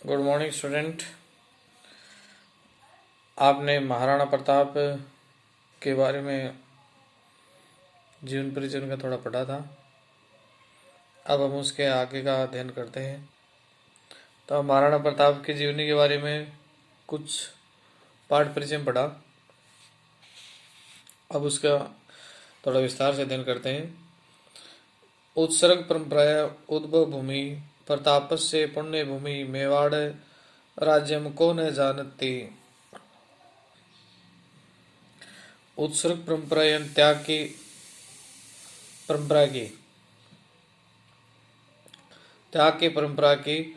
Good morning student. आपने महाराणा प्रताप के बारे में जीवन परिचय का थोड़ा पढ़ा था। अब हम उसके आगे का अध्ययन करते हैं। तो महाराणा प्रताप की जीवनी के बारे में कुछ पाठ परिचय पढ़ा। अब उसका थोड़ा विस्तार से अध्ययन करते हैं। उत्सर्ग परंपराया उद्भव भूमि प्रतापस्य पुण्य भूमि मेवाड़ राज्यम को न जानती। उत्सर्ग परंपरा त्याग की परंपरा की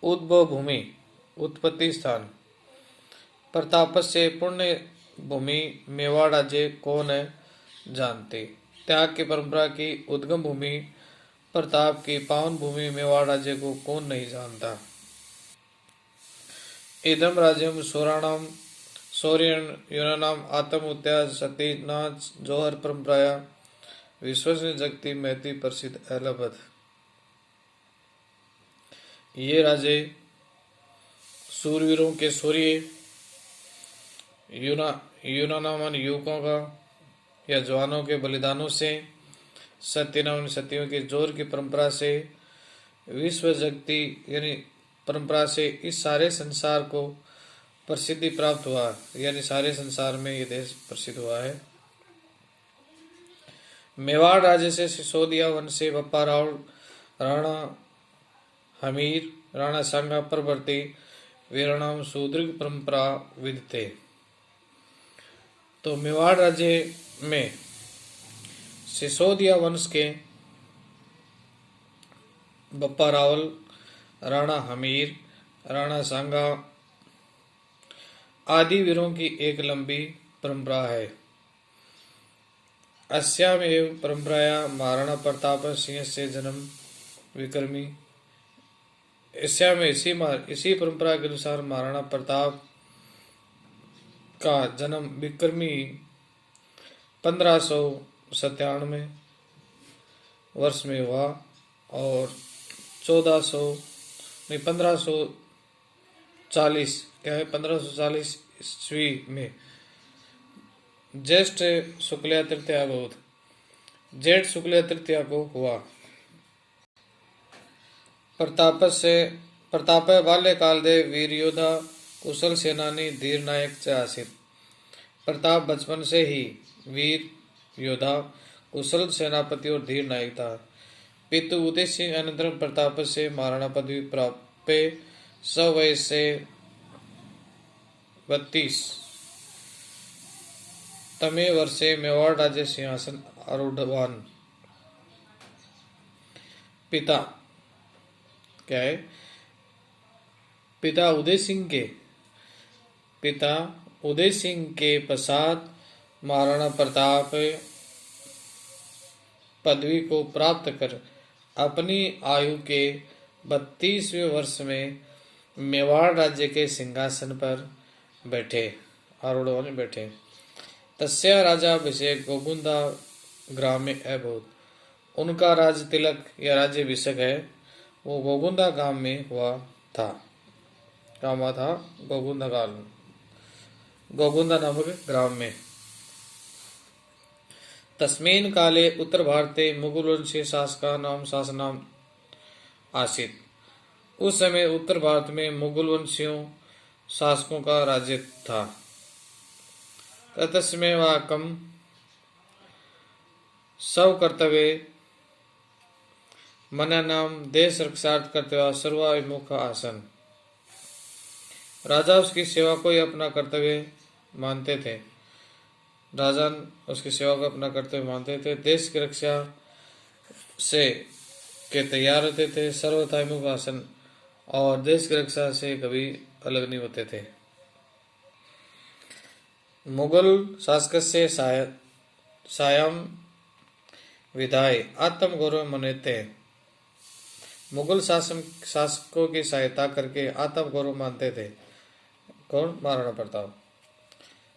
उद्भव भूमि उत्पत्ति स्थान प्रतापस्य पुण्य भूमि मेवाड़ राज्य को न जानते। त्याग की परंपरा की उद्गम भूमि प्रताप की पावन भूमि मेवाड़ राज्य को कौन नहीं जानता। इदम राज्यम सोराणाम सौर्यन यूनानाम आत्म उत्या सती नाच जौहर परंपराया विश्वसनीय जगती महती प्रसिद्ध अलभद। ये राजे सूरवीरों के सूर्य यूनानामन युवकों का या जवानों के बलिदानों से सत्यनाम सतियों के जोर की परंपरा से विश्व जगती यानी परंपरा से इस सारे संसार को प्रसिद्धि प्राप्त हुआ, यानी सारे संसार में ये देश प्रसिद्ध हुआ है। मेवाड़ राज्य से सिसोदिया वंश से बप्पा राव राणा हमीर राणा सांगा प्रवर्ती वीरनाम सुदीर्घ परंपरा विद थे। तो मेवाड़ राज्य में सिसोदिया वंश के बप्पा रावल राणा हमीर राणा सांगा आदि वीरों की एक लंबी परंपरा है। अस्यामेव परंपराया महाराणा प्रताप सिंह से जन्म विक्रमी। इसी परंपरा के अनुसार महाराणा प्रताप का जन्म विक्रमी 1597 वर्ष में हुआ और 1540 ईस्वी में ज्येष्ठ शुक्ला तृतीया को हुआ। प्रताप बाल्यकाल दे वीर योद्धा कुशल सेनानी धीर नायक च आसित। प्रताप बचपन से ही वीर योद्धा कुशल सेनापति और धीर नायक था। पितु उदय सिंह अनंतरम प्रताप से महाराणा पदवी प्राप्त सवय से 32 तमे वर्षे मेवाड़ राज्य सिंहासन आरूढ़वान। पिता क्या है? पिता उदय सिंह के पश्चात महाराणा प्रताप पदवी को प्राप्त कर अपनी आयु के 32वें वर्ष में मेवाड़ राज्य के सिंहासन पर आरूढ़ बैठे। तस्या राजा अभिषेक गोगुंदा ग्राम में अभूत। उनका राज तिलक या राज्य अभिषेक है वो गोगुंदा गांव में हुआ था। गोगुंदा नामक ग्राम में। तस्मिन् काले उत्तर भारते मुगल वंशीय शासका नाम शासनाम आसित। उस समय उत्तर भारत में मुगल वंशियों शासकों का राज्य था। ततस्मेवाकम सब कर्तव्य मना नाम देश रक्षार्थ कर्तव्य सर्वाभिमुख आसन। राजा उसकी सेवा को ही अपना कर्तव्य मानते थे। देश की रक्षा से के तैयार होते थे। सर्वथाभिमुख आसन और देश की रक्षा से कभी अलग नहीं होते थे। मुगल शासक से सायम विधाय आत्म गौरव मनाते। मुगल शासकों की सहायता करके आत्म गौरव मानते थे। कौन? महाराणा प्रताप।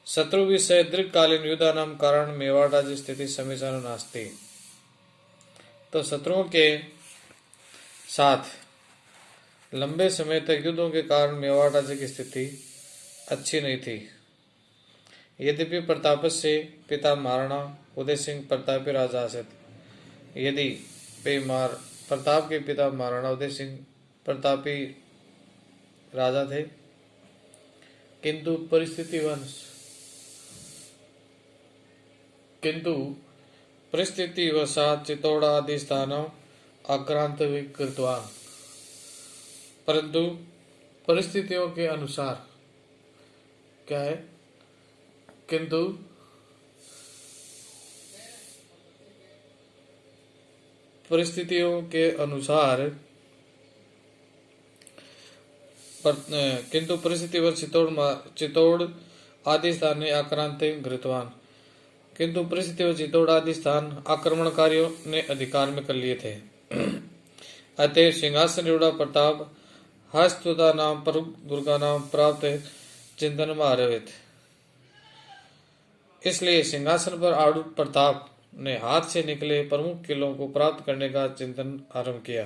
शत्रु विषय दीर्घकालीन युद्धानाम कारण मेवाड़ राज्य स्थिति समीचीन नास्ति। तो शत्रुओं के साथ लंबे समय तक युद्धों के कारण मेवाड़ राज्य की स्थिति अच्छी नहीं थी। यद्यपि प्रतापस्य पिता महाराणा उदय सिंह प्रतापी राजा थे। यदि प्रताप के पिता महाराणा उदय सिंह प्रतापी राजा थे, किंतु परिस्थितिवशात् चित्तौड़ आदि स्थानों आक्रांत कृतवान्। परंतु परिस्थितियों के अनुसार क्या है, किंतु परिस्थितियों के अनुसार किंतु परिस्थितिवश चित्तौड़ आदि स्थान आक्रांत घृतवान। किंतु परिस्थितिवश चित्तौड़ आदि स्थान आक्रमणकारियों ने अधिकार में कर लिए थे। अतः सिंहासन रूढ़ा प्रताप हस्तुता नाम पर दुर्गा नाम प्राप्त चिंतन में आरोहित। इसलिए सिंहासन पर आरूढ़ प्रताप ने हाथ से निकले प्रमुख किलों को प्राप्त करने का चिंतन आरंभ किया।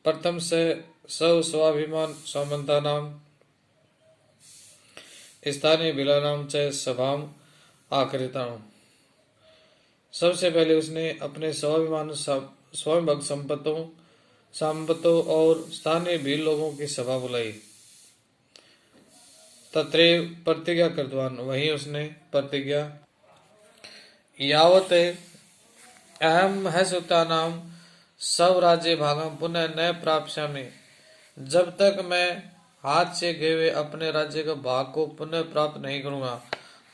प्रथम से स्वाभिमान सामंता नाम स्थानीय बिला नाम च सभाम आकृताम। सबसे पहले उसने अपने स्वाभिमान स्वाभिभक्त संपत्तों और स्थानीय भील लोगों की सभा बुलाई। तत्रेव प्रतिज्ञा कृतवान, वहीं उसने प्रतिज्ञा यावत अहम है नाम सब राज्य भागम पुनः न प्राप्स्यामि, जब तक मैं हाथ से गए हुए अपने राज्य का भाग को पुनः प्राप्त नहीं करूंगा,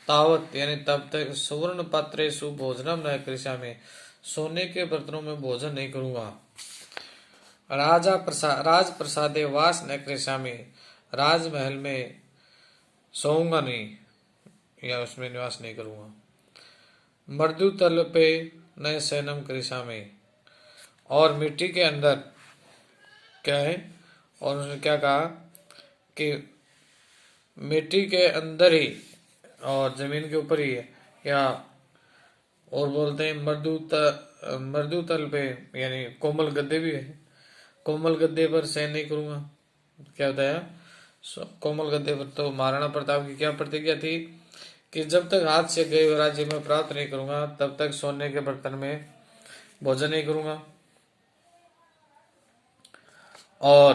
तावत यानी तब तक सुवर्ण पात्रेषु भोजनम न करिष्यामि, सोने के बर्तनों में भोजन नहीं करूंगा। राज प्रसादे वास न करिष्यामि, राजमहल में सोऊंगा नहीं या उसमें निवास नहीं करूंगा। मृदु तल पे न शयनम करिष्यामि, और मिट्टी के अंदर क्या है, और उसने क्या कहा कि मिट्टी के अंदर ही और जमीन के ऊपर ही है, या और बोलते हैं मृदु तल पे यानी कोमल गद्दे भी है, कोमल गद्दे पर शयन नहीं करूंगा। क्या बताया, कोमल गद्दे पर। तो महाराणा प्रताप की क्या प्रतिज्ञा थी कि जब तक हाथ से गए हुए राज्य में प्राप्त नहीं करूंगा, तब तक सोने के बर्तन में भोजन नहीं करूंगा और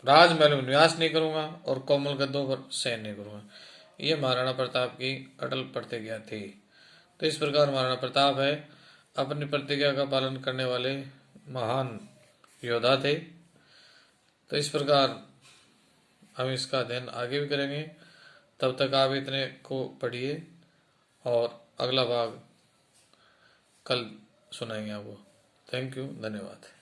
राजमहल में निवास नहीं करूंगा और कोमल गद्दों पर शयन नहीं करूंगा। ये महाराणा प्रताप की अटल प्रतिज्ञा थी। तो इस प्रकार महाराणा प्रताप है अपनी प्रतिज्ञा का पालन करने वाले महान योद्धा थे। तो इस प्रकार हम इसका अध्ययन आगे भी करेंगे। तब तक आप इतने को पढ़िए और अगला भाग कल सुनाएंगे आपको। थैंक यू, धन्यवाद।